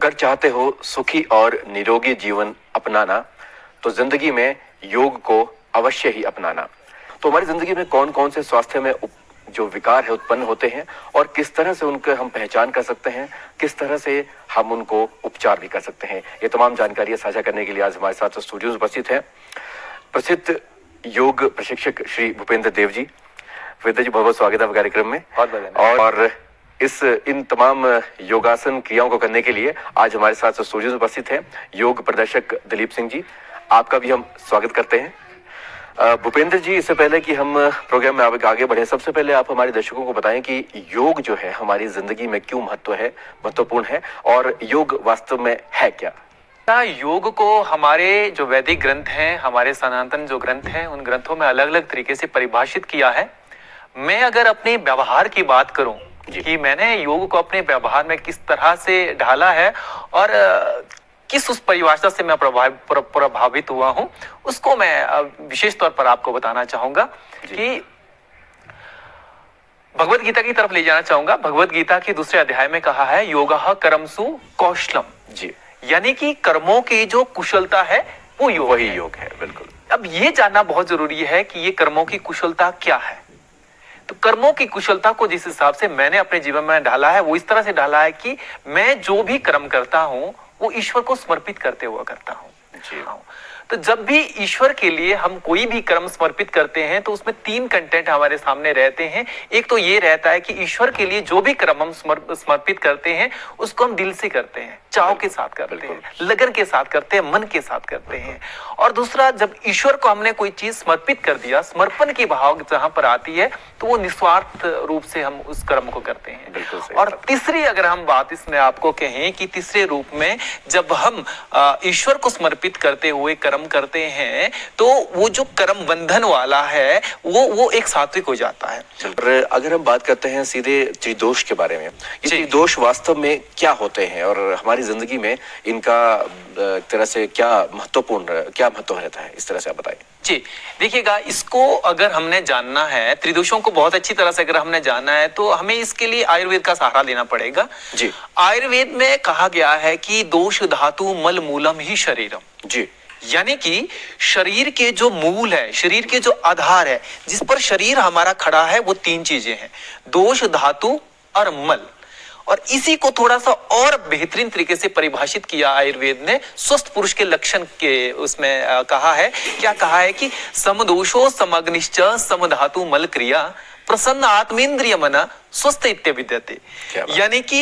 अगर चाहते हो सुखी और निरोगी जीवन अपनाना तो जिंदगी में योग को अवश्य ही अपनाना। तो हमारी जिंदगी में कौन कौन से स्वास्थ्य में जो विकार है उत्पन्न होते हैं और किस तरह से उनके हम पहचान कर सकते हैं, किस तरह से हम उनको उपचार भी कर सकते हैं, ये तमाम जानकारियां साझा करने के लिए आज हमारे साथ स्टूडियो में उपस्थित हैं प्रसिद्ध योग प्रशिक्षक श्री भूपेंद्र देव जी। भूपेंद्र जी, बहुत बहुत स्वागत है कार्यक्रम में। और इन तमाम योगासन क्रियाओं को करने के लिए आज हमारे साथ स्टूडियो में उपस्थित हैं योग प्रदर्शक दिलीप सिंह जी। आपका भी हम स्वागत करते हैं। भूपेंद्र जी, इससे पहले कि हम प्रोग्राम में आगे बढ़े, सबसे पहले आप हमारे दर्शकों को बताएं कि योग जो है हमारी जिंदगी में क्यों महत्वपूर्ण है और योग वास्तव में है क्या? योग को हमारे जो वैदिक ग्रंथ हैं, हमारे सनातन जो ग्रंथ हैं, उन ग्रंथों में अलग अलग तरीके से परिभाषित किया है। मैं अगर अपने व्यवहार की बात करूं कि मैंने योग को अपने व्यवहार में किस तरह से ढाला है और किस उस परिभाषा से मैं प्रभावित हुआ हूं, उसको मैं विशेष तौर पर आपको बताना चाहूंगा कि भगवत गीता की तरफ ले जाना चाहूंगा। भगवत गीता के दूसरे अध्याय में कहा है योगः कर्मसु कौशलम जी, यानी कि कर्मों की जो कुशलता है वो वही योग है। बिल्कुल। अब ये जानना बहुत जरूरी है कि ये कर्मों की कुशलता क्या है। तो कर्मों की कुशलता को जिस हिसाब से मैंने अपने जीवन में ढाला है वो इस तरह से ढाला है कि मैं जो भी कर्म करता हूं वो ईश्वर को समर्पित करते हुआ करता हूं जी। तो जब भी ईश्वर के लिए हम कोई भी कर्म समर्पित करते हैं तो उसमें तीन कंटेंट हमारे सामने रहते हैं। एक तो ये रहता है कि ईश्वर के लिए जो भी कर्म हम समर्पित करते हैं उसको हम दिल से करते हैं, चाव के साथ करते हैं, लगन के साथ करते हैं, मन के साथ करते हैं। और दूसरा, जब ईश्वर को हमने कोई चीज समर्पित कर दिया, समर्पण की भाव जहां पर आती है तो वो निस्वार्थ रूप से हम उस कर्म को करते हैं। और तीसरी अगर हम बात इसमें आपको कहें कि तीसरे रूप में जब हम ईश्वर को समर्पित करते हुए कर्म करते हैं तो वो जो कर्म बंधन वाला है वो एक सात्विक हो जाता है। और अगर हम बात करते हैं सीधे त्रिदोष के बारे में, ये त्रिदोष वास्तव में क्या होते हैं और हमारी जिंदगी में इनका एक तरह से क्या महत्व रहता है, इस तरह से आप बताएं। जी देखिएगा, इसको अगर हमने जानना है, त्रिदोषों को बहुत अच्छी तरह से अगर हमने जानना है तो हमें इसके लिए आयुर्वेद का सहारा लेना पड़ेगा जी। आयुर्वेद में कहा गया है कि दोष धातु मल मूलम ही शरीरम जी, यानी कि शरीर के जो मूल है, शरीर के जो आधार है, जिस पर शरीर हमारा खड़ा है, वो तीन चीजें हैं, दोष धातु और मल। और इसी को थोड़ा सा और बेहतरीन तरीके से परिभाषित किया आयुर्वेद ने स्वस्थ पुरुष के लक्षण के उसमें कहा है। क्या कहा है कि समदोषो समग्निश्च समधातु मल क्रिया प्रसन्न आत्मेंद्रिय मना स्वस्थ इत्याविद्यते, यानी कि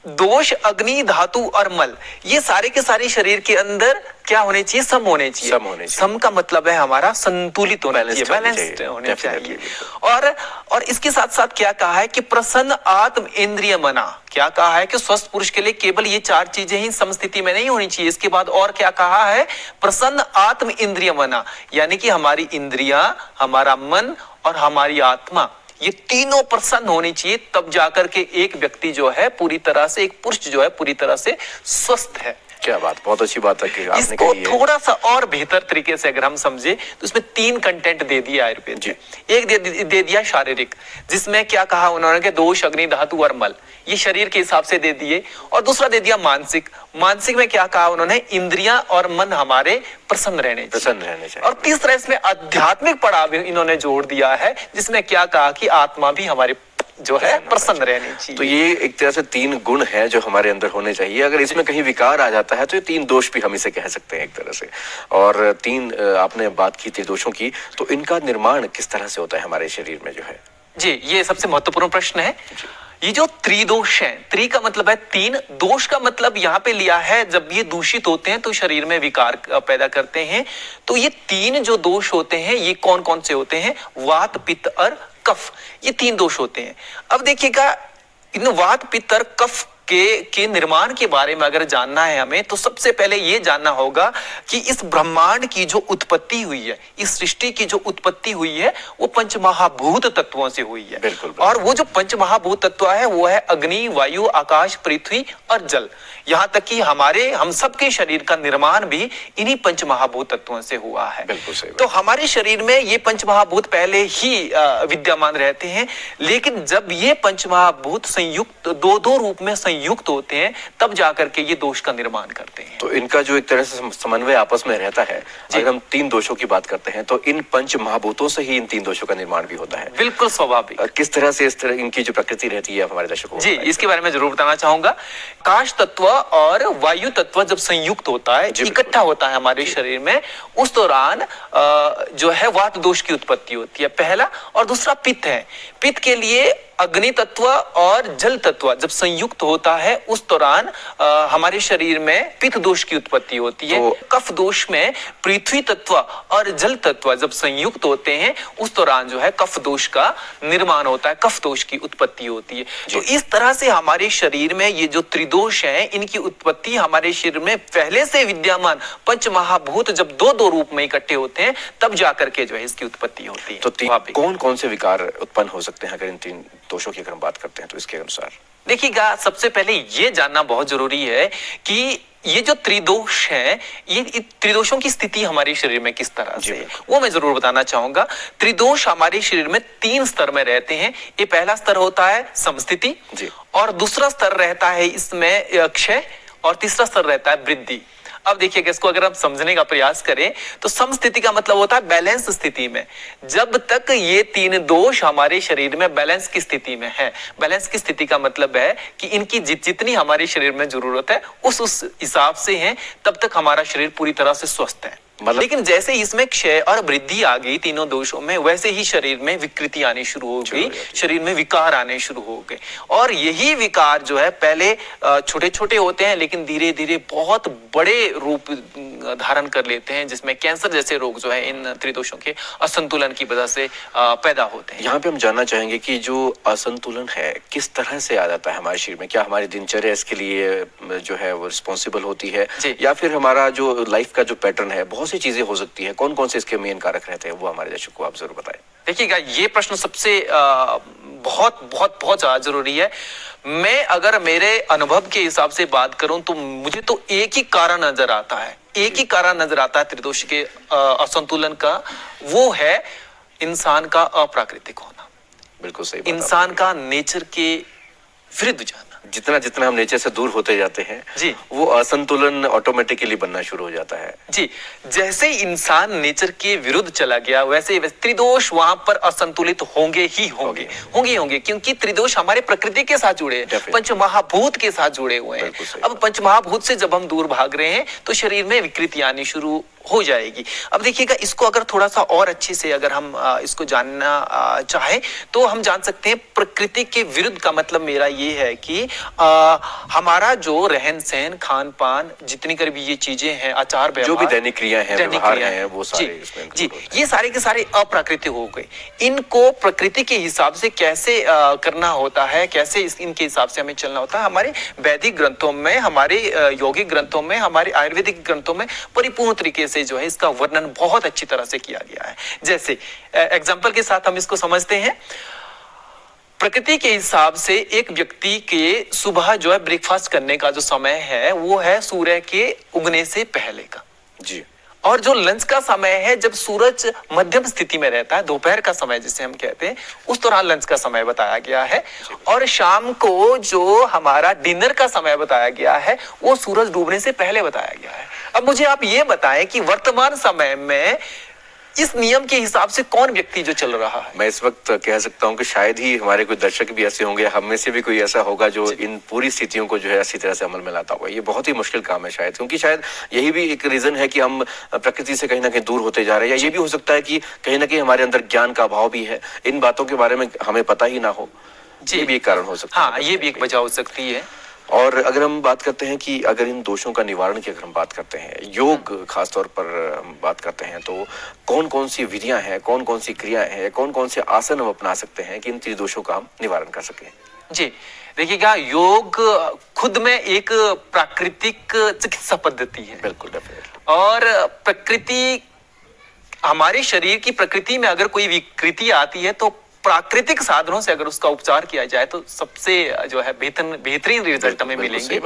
दोष, अग्नि, धातु और मल, ये सारे के सारे शरीर के अंदर क्या होने चाहिए? सम होने चाहिए। सम का मतलब है हमारा संतुलित होना चाहिए, बैलेंस्ड होने चाहिए। और इसके साथ साथ क्या कहा है कि प्रसन्न आत्म इंद्रिय मना, क्या कहा है कि स्वस्थ पुरुष के लिए केवल ये चार चीजें ही समस्थिति में नहीं होनी चाहिए। इसके बाद और क्या कहा है? प्रसन्न आत्म इंद्रिय मना, यानी कि हमारी इंद्रियां, हमारा मन और हमारी आत्मा, ये तीनों प्रसन्न होनी चाहिए, तब जाकर के एक व्यक्ति जो है पूरी तरह से, एक पुरुष जो है पूरी तरह से स्वस्थ है। क्या बात, बहुत अच्छी बात है कि आपने इसको थोड़ा सा और बेहतर तरीके से अगर हम समझे तो इसमें तीन कंटेंट दे दिया आयुर्वेद जी। एक दे दिया शारीरिक, जिसमें क्या कहा उन्होंने कि दोष, अग्नि, धातु और मल, ये शरीर के हिसाब से दे दिए। और दूसरा दे दिया मानसिक। मानसिक में क्या कहा उन्होंने? इंद्रियां और मन हमारे प्रसन्न रहने चाहिए। और तीसरा इसमें आध्यात्मिक पड़ाव इन्होंने जोड़ दिया है, जिसमें क्या कहा कि आत्मा भी हमारे जो है प्रसन्न रहनी चाहिए। तो ये एक तरह से तीन गुण हैं जो हमारे अंदर होने चाहिए। अगर इसमें कहीं विकार आ जाता है तो ये तीन दोष भी हम इसे कह सकते हैं एक तरह से। और तीन आपने बात की थी दोषों की, तो इनका निर्माण किस तरह से होता है हमारे शरीर में जो है? जी, ये सबसे महत्वपूर्ण प्रश्न है। ये जो त्रिदोष है, त्रि का मतलब है तीन, दोष का मतलब यहाँ पे लिया है जब ये दूषित होते हैं तो शरीर में विकार पैदा करते हैं। तो ये तीन जो दोष होते हैं ये कौन कौन से होते हैं? वात, पित्त और कफ, ये तीन दोष होते हैं। अब देखिएगा, इन वात, पित्त और कफ के निर्माण के बारे में अगर जानना है हमें तो सबसे पहले ये जानना होगा कि इस ब्रह्मांड की जो उत्पत्ति हुई है, इस सृष्टि की जो उत्पत्ति हुई है वो पंचमहाभूत तत्वों से हुई है। बिल्कुल। और वो जो पंचमहाभूत तत्व है वो है अग्नि, वायु, आकाश, पृथ्वी और जल। यहाँ तक कि हम सबके शरीर का निर्माण भी इन्हीं पंचमहाभूत तत्वों से हुआ है। बिल्कुल सही। तो हमारे शरीर में ये पंचमहाभूत पहले ही विद्यमान रहते हैं, लेकिन जब ये पंचमहाभूत संयुक्त दो रूप में संयुक्त संयुक्त होते हैं तब जाकर के ये दोष का निर्माण करते हैं। तो इनका जो एक तरह से समन्वय आपस में रहता है, अगर हम 3 दोषों की बात करते हैं तो इन पंच महाभूतों से ही इन 3 दोषों का निर्माण भी होता है। बिल्कुल स्वाभाविक। किस तरह से इस तरह इनकी जो प्रकृति रहती है हमारे दर्शकों को जी, इसके बारे में जरूर बताना चाहूंगा। काश तत्व और वायु तत्व जब संयुक्त होता है, इकट्ठा होता है हमारे शरीर में, उस दौरान जो है वात दोष की उत्पत्ति होती है, पहला। और दूसरा पित्त है। पित्त के लिए अग्नि तत्व और जल तत्व जब संयुक्त होता है उस दौरान हमारे शरीर में पित्त दोष की उत्पत्ति होती है। तो कफ दोष में पृथ्वी तत्व और जल तत्व जब संयुक्त होते हैं उस दौरान जो है कफ दोष का निर्माण होता है, कफ दोष की उत्पत्ति होती है। तो इस तरह से हमारे शरीर में ये जो त्रिदोष हैं, इनकी उत्पत्ति हमारे शरीर में पहले से विद्यमान पंच महाभूत जब दो रूप में इकट्ठे होते हैं तब जाकर के जो है इसकी उत्पत्ति होती है। तो कौन कौन से विकार उत्पन्न हो सकते हैं अगर इन 3 दोषों की अगर हम बात करते हैं तो इसके अनुसार? देखिएगा, सबसे पहले ये जानना बहुत जरूरी है कि ये जो त्रिदोष है, ये त्रिदोषों की स्थिति हमारे शरीर में किस तरह से है वो मैं जरूर बताना चाहूंगा। त्रिदोष हमारे शरीर में 3 स्तर में रहते हैं। ये पहला स्तर होता है समस्थिति, और दूसरा स्तर रहता है इसमें क्षय, और तीसरा स्तर रहता है वृद्धि। अब देखिए, इसको अगर हम समझने का प्रयास करें तो समस्थिति का मतलब होता है बैलेंस स्थिति में। जब तक ये 3 दोष हमारे शरीर में बैलेंस की स्थिति में है, बैलेंस की स्थिति का मतलब है कि इनकी जितनी हमारे शरीर में जरूरत है उस हिसाब से है, तब तक हमारा शरीर पूरी तरह से स्वस्थ है। लेकिन जैसे इसमें क्षय और वृद्धि आ गई तीनों दोषों में, वैसे ही शरीर में विकृति आनी शुरू हो गई, शरीर में विकार आने शुरू हो गए। और यही विकार जो है पहले छोटे छोटे होते हैं लेकिन धीरे धीरे बहुत बड़े रूप धारण कर लेते हैं, जिसमें कैंसर जैसे रोग जो है इन त्रिदोषों के असंतुलन की वजह से पैदा होते हैं। यहाँ पे हम जानना चाहेंगे कि जो असंतुलन है किस तरह से आ जाता है हमारे शरीर में? क्या हमारी दिनचर्या इसके लिए जो है वो रिस्पॉन्सिबल होती है, या फिर हमारा जो लाइफ का जो पैटर्न है, बहुत सी चीजें हो सकती है? कौन कौन से इसके मेन कारक रहते हैं वो हमारे दर्शकों को आप जरूर बताएं। देखिएगा, ये प्रश्न सबसे बहुत बहुत बहुत ज्यादा जरूरी है। मैं अगर मेरे अनुभव के हिसाब से बात करूं तो मुझे तो एक ही कारण नजर आता है, एक ही कारण नजर आता है त्रिदोष के असंतुलन का, वो है इंसान का अप्राकृतिक होना। बिल्कुल सही बात। इंसान का नेचर के विरुद्ध जाना। जितना जितना हम नेचर से दूर होते जाते हैं जी, वो असंतुलन ऑटोमेटिकली बनना शुरू हो जाता है। जी, जैसे इंसान नेचर के विरुद्ध चला गया वैसे त्रिदोष वहां पर असंतुलित होंगे ही होंगे, क्योंकि त्रिदोष हमारे प्रकृति के साथ जुड़े हैं, पंचमहाभूत के साथ जुड़े हुए हैं। अब पंचमहाभूत से जब हम दूर भाग रहे हैं तो शरीर में विकृति आनी शुरू हो जाएगी। अब देखिएगा, इसको अगर थोड़ा सा और अच्छे से अगर हम इसको जानना चाहें तो हम जान सकते हैं प्रकृति के विरुद्ध का मतलब मेरा ये है कि हमारा जो रहन सहन, खान पान, जितनी कर भी ये चीजें हैं, आचार व्यवहार, जो भी दैनिक क्रिया है, व्यवहार है, वो सारे इसमें जी, ये सारे के सारे अप्राकृतिक हो गए। इनको प्रकृति के हिसाब से कैसे करना होता है, कैसे इनके हिसाब से हमें चलना होता है, हमारे वैदिक ग्रंथों में, हमारे यौगिक ग्रंथों में, हमारे आयुर्वेदिक ग्रंथों में परिपूर्ण तरीके से जो है इसका वर्णन बहुत अच्छी तरह से किया गया है। जैसे एग्जांपल के साथ हम इसको समझते हैं। प्रकृति के हिसाब से एक व्यक्ति के सुबह जो है ब्रेकफास्ट करने का जो समय है वो है सूर्य के उगने से पहले का जी, और जो लंच का समय है जब सूरज मध्यम स्थिति में रहता है, दोपहर का समय जिसे हम कहते हैं, उस दौरान लंच का समय बताया गया है। और शाम को जो हमारा डिनर का समय बताया गया है वो सूरज डूबने से पहले बताया गया है। अब मुझे आप ये बताएं कि वर्तमान समय में इस नियम के हिसाब से कौन व्यक्ति जो चल रहा है? मैं इस वक्त कह सकता हूं कि शायद ही हमारे कोई दर्शक भी ऐसे होंगे, हम में से भी कोई ऐसा होगा जो इन पूरी स्थितियों को जो है अच्छी तरह से अमल में लाता होगा। ये बहुत ही मुश्किल काम है शायद, क्योंकि शायद यही भी एक रीजन है कि हम प्रकृति से कहीं ना कहीं दूर होते जा रहे हैं, या ये भी हो सकता है कि कहीं ना कहीं हमारे अंदर ज्ञान का अभाव भी है, इन बातों के बारे में हमें पता ही ना हो। ये भी एक कारण हो सकता है। हाँ, ये भी एक वजह हो सकती है। और अगर हम बात करते हैं कि अगर इन दोषों का निवारण की अगर हम बात करते हैं, योग खासतौर पर हम बात करते हैं, तो कौन कौन सी विधियां हैं, कौन कौन सी क्रियाएं हैं, कौन कौन से आसन हम अपना सकते हैं कि इन त्रिदोषों का हम निवारण कर सकें? जी, देखिएगा, योग खुद में एक प्राकृतिक चिकित्सा पद्धति है। बिल्कुल, डेफिनेटली। और प्रकृति, हमारे शरीर की प्रकृति में अगर कोई विकृति आती है तो प्राकृतिक साधनों से अगर उसका उपचार किया जाए तो सबसे जो है बेहतरीन रिजल्ट हमें मिलेंगे।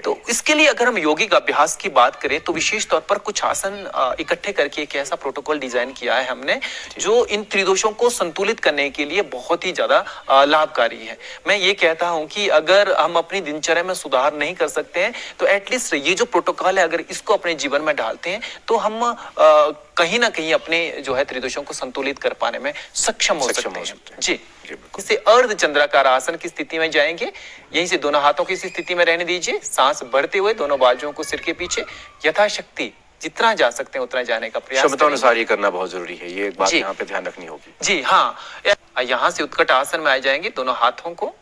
तो इसके लिए अगर हम योगिक अभ्यास की बात करें तो विशेष तौर पर कुछ आसन इकट्ठे करके एक ऐसा प्रोटोकॉल डिजाइन किया है हमने जो इन त्रिदोषों को संतुलित करने के लिए बहुत ही ज्यादा लाभकारी है। मैं ये कहता हूं कि अगर हम अपनी दिनचर्या में सुधार नहीं कर सकते हैं तो एटलीस्ट ये जो प्रोटोकॉल है अगर इसको अपने जीवन में डालते हैं तो हम कहीं ना कहीं अपने जो है त्रिदोषों को संतुलित कर पाने में सक्षम हो सकते हैं। जी, इसे अर्ध चंद्राकार आसन की स्थिति में जाएंगे। यहीं से दोनों हाथों की स्थिति में रहने दीजिए। सांस भरते हुए दोनों बाजुओं को सिर के पीछे यथाशक्ति जितना जा सकते हैं उतना जाने का प्रयास क्षमता अनुसार ये करना बहुत जरूरी है। ये एक बात यहाँ पे ध्यान रखनी होगी। जी हाँ, यहाँ से उत्कट आसन में आ जाएंगे। दोनों हाथों को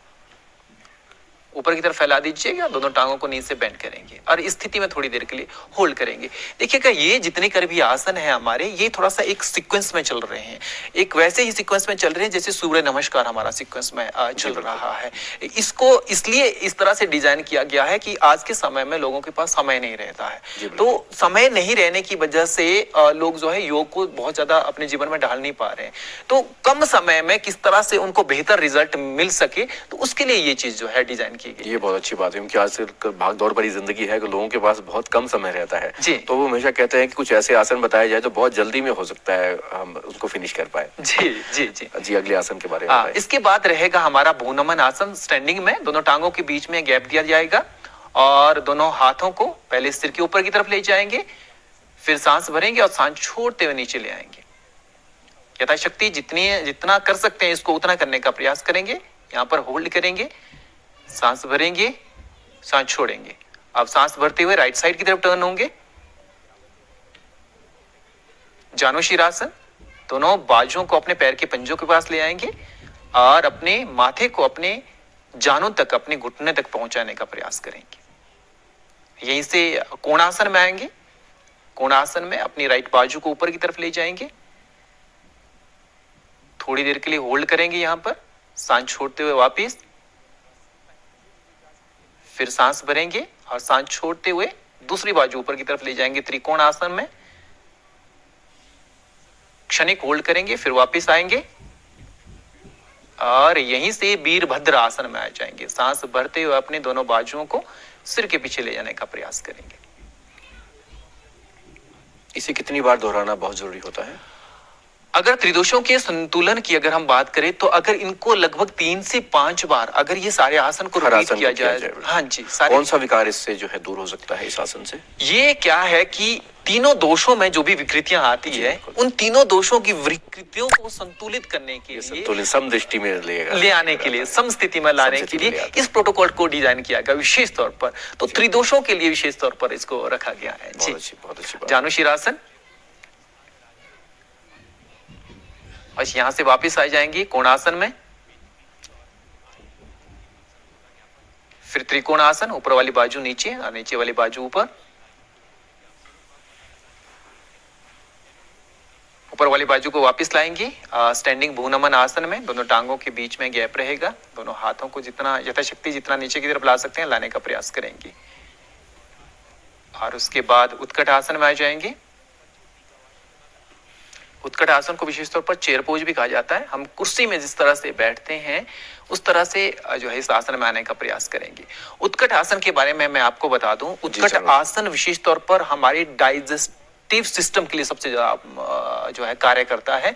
ऊपर की तरफ फैला दीजिएगा, दोनों टांगों को नीचे बेंड करेंगे और इस स्थिति में थोड़ी देर के लिए होल्ड करेंगे। देखिएगा ये जितने कर भी आसन है हमारे ये थोड़ा सा एक सीक्वेंस में चल रहे हैं, एक वैसे ही सीक्वेंस में चल रहे हैं जैसे सूर्य नमस्कार हमारा सीक्वेंस में चल रहा है। इसको इसलिए इस तरह से डिजाइन किया गया है कि आज के समय में लोगों के पास समय नहीं रहता है, तो समय नहीं रहने की वजह से लोग जो है योग को बहुत ज्यादा अपने जीवन में ढाल नहीं पा रहे हैं। तो कम समय में किस तरह से उनको बेहतर रिजल्ट मिल सके तो उसके लिए ये चीज जो है डिजाइन ये बहुत अच्छी बात है क्योंकि आज भाग दौड़ भरी जिंदगी है कि लोगों के पास बहुत कम समय रहता है जी। तो वो हमेशा कहते हैं कि कुछ ऐसे आसन बताए जाए तो बहुत जल्दी में हो सकता है हम उसको फिनिश कर पाए। जी जी जी जी, अगले आसन के बारे में इसके बाद रहेगा हमारा भूनमन आसन। स्टैंडिंग में दोनों टांगों के बीच में गैप दिया जाएगा और दोनों हाथों को पहले सिर के ऊपर की तरफ ले जाएंगे, फिर सांस भरेंगे और सांस छोड़ते हुए नीचे ले आएंगे। यथाशक्ति जितना कर सकते हैं इसको उतना करने का प्रयास करेंगे। यहाँ पर होल्ड करेंगे, सांस भरेंगे, सांस छोड़ेंगे। अब सांस भरते हुए राइट साइड की तरफ टर्न होंगे। जानुशीरासन, दोनों बाजुओं को अपने पैर के पंजों के पास ले आएंगे और अपने माथे को अपने जानों तक, अपने घुटने तक पहुंचाने का प्रयास करेंगे। यहीं से कोणासन में आएंगे। कोणासन में अपनी राइट बाजू को ऊपर की तरफ ले जाएंगे, थोड़ी देर के लिए होल्ड करेंगे। यहां पर सांस छोड़ते हुए वापिस, फिर सांस भरेंगे और सांस छोड़ते हुए दूसरी बाजू ऊपर की तरफ ले जाएंगे त्रिकोण आसन में। क्षणिक होल्ड करेंगे, फिर वापस आएंगे और यहीं से वीरभद्र आसन में आ जाएंगे। सांस भरते हुए अपने दोनों बाजुओं को सिर के पीछे ले जाने का प्रयास करेंगे। इसे कितनी बार दोहराना बहुत जरूरी होता है? अगर त्रिदोषों के संतुलन की अगर हम बात करें तो अगर इनको लगभग 3 से 5 बार अगर ये सारे आसन को रिपीट किया जाए, हाँ जी, कौन सा विकार इससे जो है दूर हो सकता है इस आसन से? ये क्या है कि तीनों दोषों में जो भी विकृतियां आती है उन तीनों दोषों की विकृतियों को संतुलित करने के लिए, समदृष्टि में ले आने के लिए, समस्थिति में लाने के लिए इस प्रोटोकॉल को डिजाइन किया गया विशेष तौर पर। तो त्रिदोषों के लिए विशेष तौर पर इसको रखा गया है। जी, बहुत अच्छी। जानुशीरासन, और यहां से वापस आ जाएंगे कोणासन में, फिर त्रिकोण आसन, ऊपर वाली बाजू नीचे और नीचे वाली बाजू ऊपर। ऊपर वाली बाजू को वापस लाएंगे स्टैंडिंग भूनमन आसन में। दोनों टांगों के बीच में गैप रहेगा। दोनों हाथों को जितना यथाशक्ति जितना नीचे की तरफ ला सकते हैं लाने का प्रयास करेंगे और उसके बाद उत्कट आसन में आ जाएंगे। उत्कट आसन को विशेष तौर पर चेयर पोज भी कहा जाता है। हम कुर्सी में जिस तरह से बैठते हैं उस तरह से जो है इस आसन में आने का प्रयास करेंगे। उत्कट आसन के बारे में मैं आपको बता दूं, उत्कट आसन विशेष तौर पर हमारी डाइजेस्टिव सिस्टम के लिए सबसे ज्यादा जो है कार्य करता है।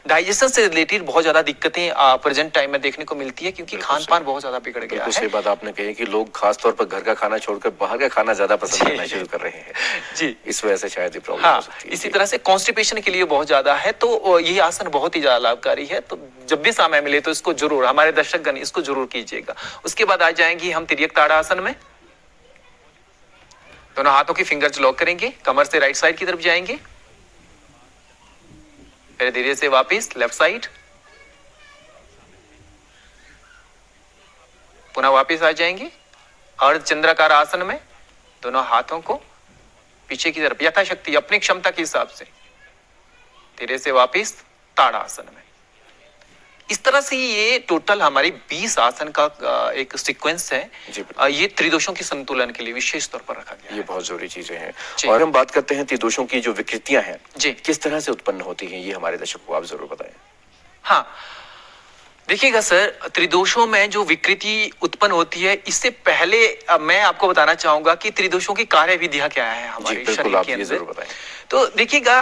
डाइजेशन से रिलेटेड बहुत ज्यादा दिक्कतें प्रेजेंट टाइम में देखने को मिलती है क्योंकि खान पान बहुत ज्यादा बिगड़ गया है। सही बात आपने कही कि लोग खासतौर पर घर का खाना छोड़कर बाहर का खाना ज्यादा पसंद करना शुरू कर रहे हैं। जी, इस वजह से शायद ये प्रॉब्लम हो सकती है। इसी तरह से कॉन्स्टिपेशन के लिए बहुत ज्यादा है, तो ये आसन बहुत ही ज्यादा लाभकारी है। तो जब भी समय मिले तो इसको जरूर, हमारे दर्शकगण इसको जरूर कीजिएगा। उसके बाद आ जाएंगी हम तिर्यक ताड़ासन में। दोनों हाथों की फिंगर्स लॉक करेंगे, कमर से राइट साइड की तरफ जाएंगे, फिर धीरे से वापस लेफ्ट साइड, पुनः वापस आ जाएंगे और चंद्राकार आसन में दोनों हाथों को पीछे की तरफ यथाशक्ति अपनी क्षमता के हिसाब से धीरे से वापस ताड़ासन में। इस तरह से ये टोटल हमारी 20 आसन का एक सीक्वेंस है। ये त्रिदोषों के संतुलन के लिए विशेष तौर पर रखा गया है। ये बहुत जरूरी चीजें हैं। और हम बात करते हैं त्रिदोषों की जो विकृतियां हैं जी, किस तरह से उत्पन्न होती हैं, ये हमारे दर्शकों को आप जरूर बताएं। हाँ, देखिएगा सर, त्रिदोषों में जो विकृति उत्पन्न होती है, इससे पहले मैं आपको बताना चाहूंगा कि त्रिदोषों की कार्यविधियां क्या है हमारे शरीर के अंदर। तो देखिएगा,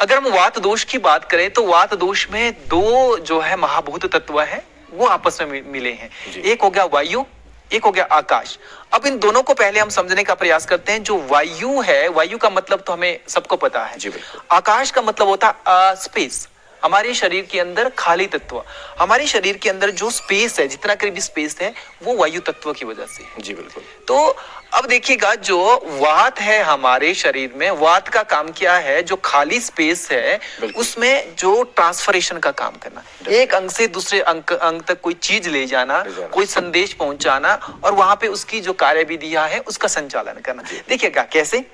अगर हम वात दोष की बात करें तो वात दोष में दो जो है महाभूत तत्व है वो आपस में मिले हैं। एक हो गया वायु, एक हो गया आकाश। अब इन दोनों को पहले हम समझने का प्रयास करते हैं। जो वायु है, वायु का मतलब तो हमें सबको पता है। आकाश का मतलब होता है स्पेस, हमारे शरीर के अंदर खाली तत्व। हमारे शरीर के अंदर जो स्पेस है, जितना करीब स्पेस है, वो वायु तत्व की वजह से है। जी बिल्कुल। तो अब देखिएगा, जो वात है हमारे शरीर में, वात का काम क्या है? जो खाली स्पेस है उसमें जो ट्रांसफरेशन का काम करना, एक अंग से दूसरे अंग तक कोई चीज ले जाना, कोई संदेश पहुंचाना, और वहां पे उसकी जो कार्यविधियां है उसका संचालन करना। देखिएगा कैसे,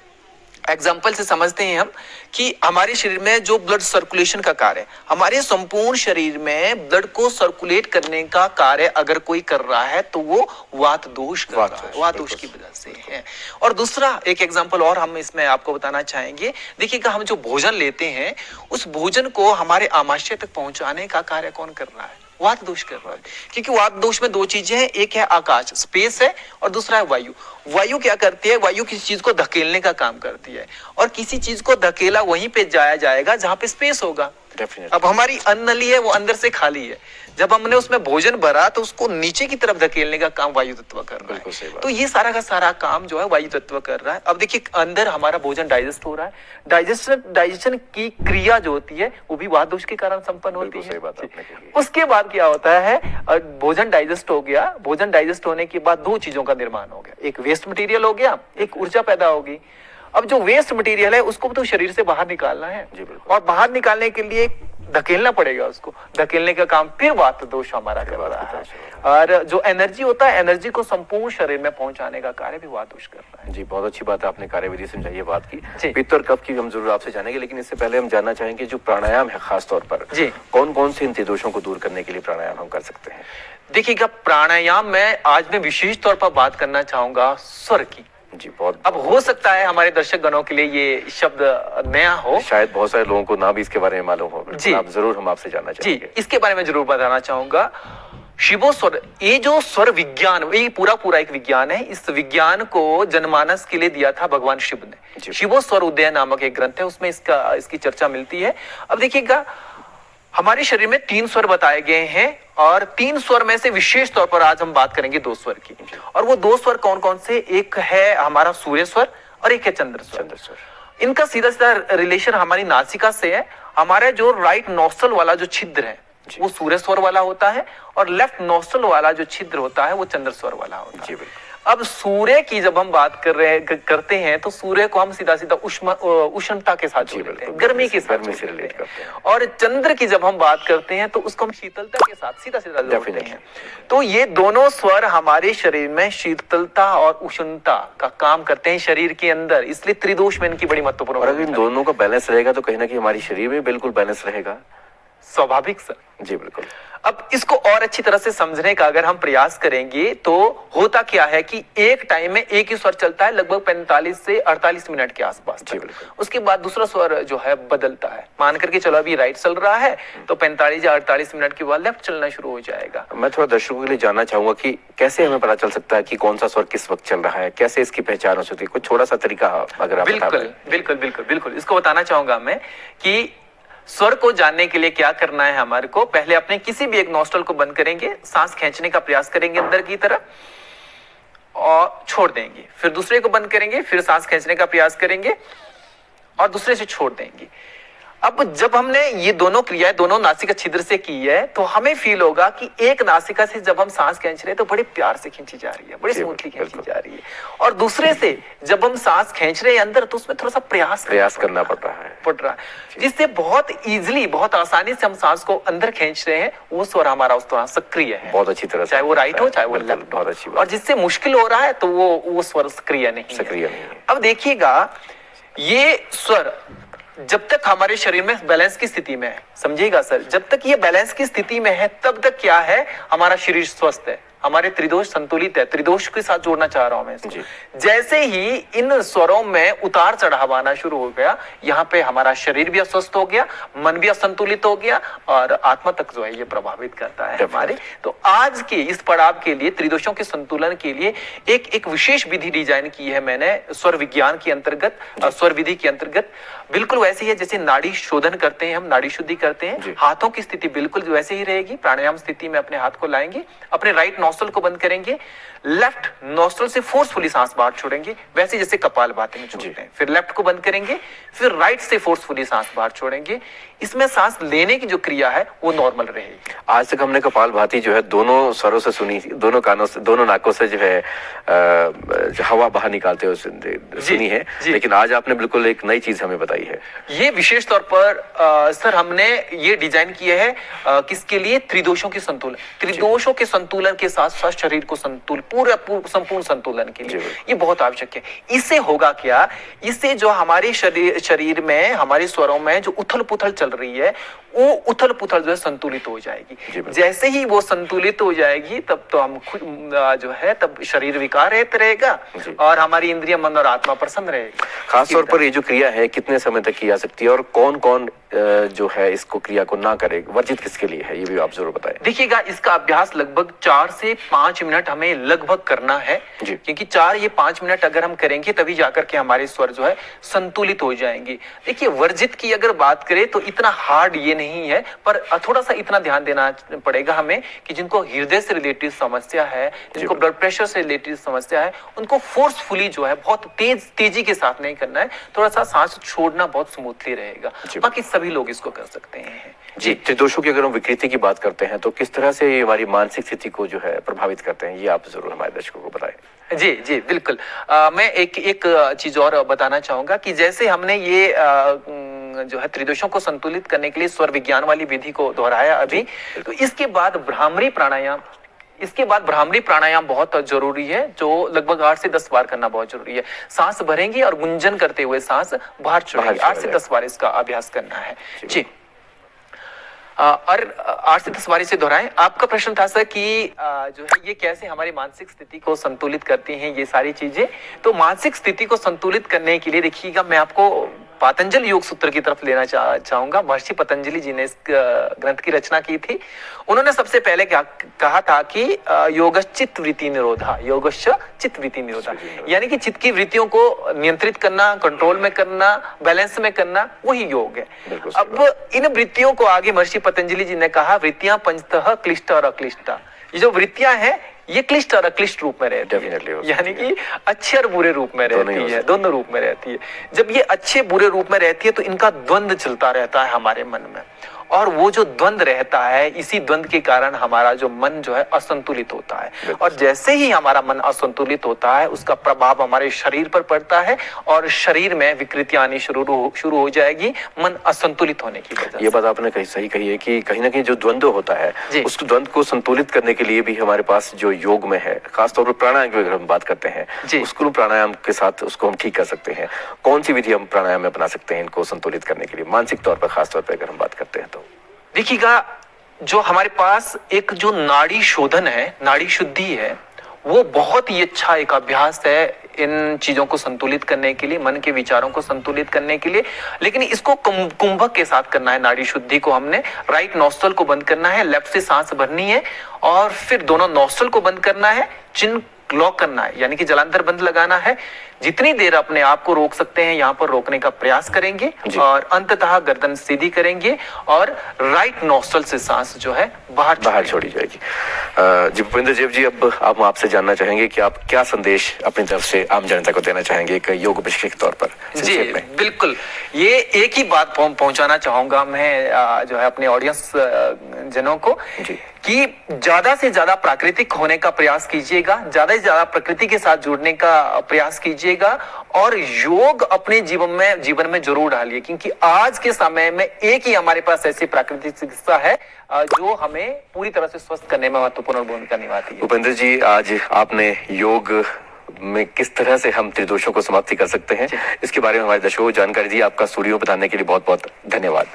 एग्जाम्पल से समझते हैं हम कि हमारे शरीर में जो ब्लड सर्कुलेशन का कार्य है, हमारे संपूर्ण शरीर में ब्लड को सर्कुलेट करने का कार्य अगर कोई कर रहा है तो वो वात दोष कर रहा है, वात दोष की वजह से है। और दूसरा एक एग्जाम्पल और हम इसमें आपको बताना चाहेंगे। देखिएगा, हम जो भोजन लेते हैं उस भोजन को हमारे आमाशय तक पहुंचाने का कार्य कौन कर रहा है? वात दोष कर रहा है। क्योंकि वात दोष में दो चीजें हैं, एक है आकाश स्पेस है, और दूसरा है वायु। वायु क्या करती है? वायु किसी चीज को धकेलने का काम करती है, और किसी चीज को धकेला वहीं पे जाया जाएगा जहां पे स्पेस होगा। अब हमारी अन्न नली है वो अंदर से खाली है, जब हमने उसमें भोजन भरा तो उसको नीचे की तरफ धकेलने का काम वायु तत्व कर रहा है। तो ये सारा का सारा काम जो है वायु तत्व कर रहा है। अब देखिए, अंदर हमारा भोजन डाइजेस्ट हो रहा है, डाइजेशन की क्रिया जो होती है वो भी वात दोष के कारण संपन्न होती है। उसके बाद क्या होता है? भोजन डाइजेस्ट हो गया, भोजन डाइजेस्ट होने के बाद दो चीजों का निर्माण हो गया, एक वेस्ट मटेरियल हो गया, एक ऊर्जा पैदा होगी। अब जो वेस्ट मटेरियल है उसको तो शरीर से बाहर निकालना है, और बाहर निकालने के लिए धकेलना पड़ेगा, उसको धकेलने का काम फिर वात दोष हमारा कर रहा है। और जो एनर्जी होता है, एनर्जी को संपूर्ण शरीर में पहुंचाने का कार्य भी वात दोष कर रहा है। जी, बहुत अच्छी बात है, आपने कार्यविधि समझाई है बात की। पित्त और कफ की हम जरूर आपसे जानेंगे, लेकिन इससे पहले हम जानना चाहेंगे जो प्राणायाम है खास तौर पर, कौन कौन से इन त्रिदोषों को दूर करने के लिए प्राणायाम हम कर सकते हैं? देखिएगा, प्राणायाम में आज मैं विशेष तौर पर बात करना चाहूंगा स्वर की। जी, बहुत। अब हो सकता है हमारे दर्शक गणों के लिए ये शब्द नया हो, शायद बहुत सारे लोगों को ना भी इसके बारे में मालूम हो। जी, आप जरूर हम आपसे जानना चाहेंगे। जी, इसके बारे में जरूर बताना चाहूंगा। शिवो स्वर, ये जो स्वर विज्ञान, ये पूरा एक विज्ञान है। इस विज्ञान को जनमानस के लिए दिया था भगवान शिव ने। शिवो स्वर उदय नामक एक ग्रंथ है, उसमें इसकी चर्चा मिलती है। अब देखिएगा, हमारे शरीर में 3 स्वर बताए गए हैं, और 3 स्वर में से विशेष तौर पर आज हम बात करेंगे 2 स्वर की। और वो 2 स्वर कौन कौन से? एक है हमारा सूर्य स्वर और एक है चंद्र स्वर। इनका सीधा सीधा रिलेशन हमारी नासिका से है। हमारे जो राइट नोस्ट्रल वाला जो छिद्र है वो सूर्य स्वर वाला होता है, और लेफ्ट नोस्ट्रल वाला जो छिद्र होता है वो चंद्र स्वर वाला होता है। अब सूर्य की जब हम बात करते हैं तो सूर्य को हम सीधा सीधा उष्णता के साथ जोड़ते हैं, गर्मी के साथ से रिलेट करते हैं। और चंद्र की जब हम बात करते हैं तो उसको हम शीतलता के साथ सीधा सीधा जोड़ते हैं। तो ये दोनों स्वर हमारे शरीर में शीतलता और उष्णता का काम करते हैं शरीर के अंदर, इसलिए त्रिदोष में इनकी बड़ी महत्वपूर्ण। और अगर इन दोनों का बैलेंस रहेगा तो कहीं ना कहीं हमारी शरीर में बिल्कुल बैलेंस रहेगा। स्वाभाविक सर। जी बिल्कुल। अब इसको और अच्छी तरह से समझने का अगर हम प्रयास करेंगे तो होता क्या है कि एक टाइम में एक ही स्वर चलता है लगभग 45 से 48 मिनट के आसपास। उसके बाद दूसरा स्वर जो है बदलता है। मान करके चलो अभी राइट चल रहा है तो 45 या 48 मिनट के बाद लेफ्ट चलना शुरू हो जाएगा। मैं थोड़ा दर्शकों के लिए जानना चाहूंगा कि कैसे हमें पता चल सकता है कि कौन सा स्वर किस वक्त चल रहा है, कैसे इसकी पहचान हो सकती है? कुछ थोड़ा सा तरीका अगर आप बिल्कुल इसको बताना चाहूंगा मैं कि स्वर को जानने के लिए क्या करना है हमारे को। पहले अपने किसी भी एक नॉस्ट्रल को बंद करेंगे, सांस खींचने का प्रयास करेंगे अंदर की तरफ और छोड़ देंगे, फिर दूसरे को बंद करेंगे, फिर सांस खींचने का प्रयास करेंगे और दूसरे से छोड़ देंगे। अब जब हमने ये दोनों क्रियाएं दोनों नासिका छिद्र से की है तो हमें फील होगा कि एक नासिका से जब हम सांस खींच रहे हैं तो बड़े प्यार से खींची जा रही है, बड़ी स्मूथली खींची जा रही है, और दूसरे से जब हम सांस खींच रहे हैं अंदर तो उसमें थोड़ा सा प्रयास करना पड़ रहा है, जिससे बहुत इजीली बहुत आसानी से हम सांस को अंदर खींच रहे हैं। वो स्वर हमारा उस तरह सक्रिय है, बहुत अच्छी तरह, चाहे वो राइट हो चाहे वो लेफ्ट। बहुत अच्छी बात। और जिससे मुश्किल हो रहा है तो वो स्वर सक्रिय नहीं है। अब देखिएगा, ये स्वर जब तक हमारे शरीर में बैलेंस की स्थिति में है, समझिएगा सर, जब तक ये बैलेंस की स्थिति में है तब तक क्या है, हमारा शरीर स्वस्थ है, हमारे त्रिदोष संतुलित है, त्रिदोष के साथ जोड़ना चाह रहा हूं मैं इसको। जैसे ही इन स्वरों में उतार चढ़ाव आना शुरू हो गया, यहाँ पे हमारा शरीर भी अस्वस्थ हो गया, मन भी असंतुलित हो गया और आत्मा तक जो है ये प्रभावित करता है हमारे। तो आज के इस पड़ाव के लिए, त्रिदोषों के संतुलन के लिए एक विशेष विधि डिजाइन की है मैंने स्वर विज्ञान के अंतर्गत, स्वर विधि के अंतर्गत। बिल्कुल वैसे ही है जैसे नाड़ी शोधन करते हैं हम, नाड़ी शुद्धि करते हैं, हाथों की स्थिति बिल्कुल वैसे ही रहेगी। प्राणायाम स्थिति में अपने हाथ को लाएंगे, अपने राइट नॉस्ट्रल को बंद करेंगे, लेफ्ट नॉस्ट्रल से फोर्सफुली सांस बाहर छोड़ेंगे, वैसे जैसे कपालभाति में छोड़ते हैं। फिर लेफ्ट को बंद करेंगे, फिर राइट से फोर्सफुली सांस बाहर छोड़ेंगे। इसमें सांस लेने की जो क्रिया है वो नॉर्मल रहेगी। आज तक हमने कपालभाति जो है दोनों स्वरों से सुनी, दोनों कानों से, दोनों नाकों से जो है हवा बाहर निकालते हुए सुनी है, लेकिन आज आपने बिल्कुल एक नई चीज हमें बताई है। ये विशेष तौर पर सर हमने ये डिजाइन किया है किसके लिए? त्रिदोषों के संतुलन, त्रिदोषों के संतुलन के साथ साथ शरीर को संपूर्ण संतुलन के लिए ये बहुत आवश्यक है। इससे होगा क्या? इससे जो हमारे शरीर में, हमारे स्वरों में जो उथल पुथल चल रही है, वो उथल पुथल जो है संतुलित हो जाएगी। जैसे ही वो संतुलित हो जाएगी तब तो हम खुद जो है, तब शरीर विकार रहित रहेगा और हमारी इंद्रिय, मन और आत्मा प्रसन्न रहेगी। खास तौर पर ये जो क्रिया है कितने समय तक की जा सकती है और कौन कौन जो है इसको क्रिया को ना करे, वर्जित किसके लिए है, ये भी आप जरूर बताएं। देखिएगा, इसका अभ्यास लगभग 4 से 5 मिनट हमें लगभग करना है, क्योंकि 4 या 5 मिनट अगर हम करेंगे तभी जाकर के हमारे स्वर जो है संतुलित हो जाएंगे। देखिए, वर्जित की अगर बात करें तो इतना हार्ड ये नहीं है, पर थोड़ा सा इतना ध्यान देना पड़ेगा हमें कि जिनको हृदय से रिलेटेड समस्या है, जिनको ब्लड प्रेशर से रिलेटेड समस्या है, उनको फोर्सफुली जो है बहुत तेजी के साथ नहीं करना है, थोड़ा सा सांस छोड़ना बहुत स्मूथली रहेगा। बाकी सभी लोग इसको कर सकते हैं। जी, त्रिदोषों की अगर हम विकृति की बात करते हैं तो किस तरह से ये हमारी मानसिक स्थिति को जो है प्रभावित करते हैं, ये आप जरूर हमारे दर्शकों को बताएं। जी जी बिल्कुल। मैं एक चीज और बताना चाहूंगा कि जैसे हमने ये जो है त्रिदोषों को संतुलित करने के लिए स्वर विज्ञान वाली विधि को दोहराया अभी, तो इसके बाद भ्रामरी प्राणायाम बहुत जरूरी है, जो लगभग 8 से 10 बार करना बहुत जरूरी है। सांस भरेंगे और गुंजन करते हुए सांस बाहर छोड़ेंगे। 8 से 10 बार इसका अभ्यास करना है जी। और 8 से 10 बार इसे दोहराएं। आपका प्रश्न था सर कि जो है ये कैसे हमारी मानसिक स्थिति को संतुलित करती हैं ये सारी चीजें। तो मानसिक स्थिति को संतुलित करने के लिए देखिएगा, मैं आपको पतंजल योग सूत्र की तरफ लेना चाहूंगा। महर्षि पतंजलि जी ने इस ग्रंथ की रचना की थी। उन्होंने सबसे पहले क्या कहा था कि योगश्चित्त वृत्ति निरोधा, योगश्च चित्त वृत्ति निरोधा, यानी कि चित्त की वृत्तियों को नियंत्रित करना, कंट्रोल में करना, बैलेंस में करना, वही योग है। अब इन वृत्तियों को आगे महर्षि पतंजलि जी ने कहा, वृत्तियां पंचतः क्लिष्ट और अक्लिष्ट। ये जो वृत्तियां हैं ये क्लिष्ट और अक्लिष्ट रूप में रहती है, यानी कि अच्छे और बुरे रूप में रहती है, दोनों रूप में रहती है। जब ये अच्छे बुरे रूप में रहती है तो इनका द्वंद्व चलता रहता है हमारे मन में, और वो जो द्वंद्व रहता है, इसी द्वंद्व के कारण हमारा जो मन जो है असंतुलित होता है। और जैसे ही हमारा मन असंतुलित होता है उसका प्रभाव हमारे शरीर पर पड़ता है और शरीर में विकृतियां आनी शुरू हो जाएगी, मन असंतुलित होने की वजह से। ये बात आपने सही कही है कि कहीं ना कहीं जो द्वंद्व होता है उस द्वंद्व को संतुलित करने के लिए भी हमारे पास जो योग में है, खासतौर पर प्राणायाम की अगर हम बात करते हैं, उसको प्राणायाम के साथ उसको हम ठीक कर सकते हैं। कौन सी विधि हम प्राणायाम में अपना सकते हैं इनको संतुलित करने के लिए, मानसिक तौर पर खासतौर पर अगर हम बात करते हैं? तो देखिएगा, जो हमारे पास एक जो नाड़ी शोधन है, नाड़ी शुद्धि है, वो बहुत ही अच्छा एक अभ्यास है इन चीजों को संतुलित करने के लिए, मन के विचारों को संतुलित करने के लिए। लेकिन इसको कुंभक के साथ करना है। नाड़ी शुद्धि को हमने राइट नॉस्ट्रल को बंद करना है, लेफ्ट से सांस भरनी है और फिर दोनों नॉस्ट्रल को बंद करना है, चिन लॉक करना है, यानी कि जलांतर बंद लगाना है। जितनी देर अपने आप को रोक सकते हैं यहाँ पर रोकने का प्रयास करेंगे और अंततः गर्दन सीधी करेंगे और राइट नॉस्ट्रल से सांस जो है बाहर छोड़ी जाएगी। जी भूपेंद्र देव जी, अब आप आपसे जानना चाहेंगे कि आप क्या संदेश अपनी तरफ से आम जनता को देना चाहेंगे एक योग प्रशिक्षक के तौर पर? जी बिल्कुल, ये एक ही बात पहुंचाना चाहूंगा मैं जो है अपने ऑडियंस जनों को कि ज्यादा से ज्यादा प्राकृतिक होने का प्रयास कीजिएगा, ज्यादा से ज्यादा प्रकृति के साथ जुड़ने का प्रयास कीजिएगा और योग अपने जीवन में जरूर डालिए, क्योंकि आज के समय में एक ही हमारे पास ऐसी प्राकृतिक चिकित्सा है जो हमें पूरी तरह से स्वस्थ करने में महत्वपूर्ण भूमिका निभाती है। भूपेंद्र जी, आज आपने योग में किस तरह से हम त्रिदोषों को समाप्ति कर सकते हैं इसके बारे में हमारे दर्शकों को जानकारी दी। आपका स्टूडियो बताने के लिए बहुत बहुत धन्यवाद।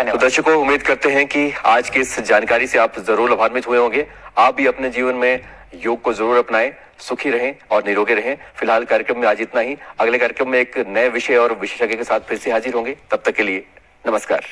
तो धन्यवाद। दर्शकों, उम्मीद करते हैं कि आज की इस जानकारी से आप जरूर लाभान्वित हुए होंगे। आप भी अपने जीवन में योग को जरूर अपनाएं, सुखी रहें और निरोगी रहें। फिलहाल कार्यक्रम में आज इतना ही। अगले कार्यक्रम में एक नए विषय और विशेषज्ञ के साथ फिर से हाजिर होंगे। तब तक के लिए नमस्कार।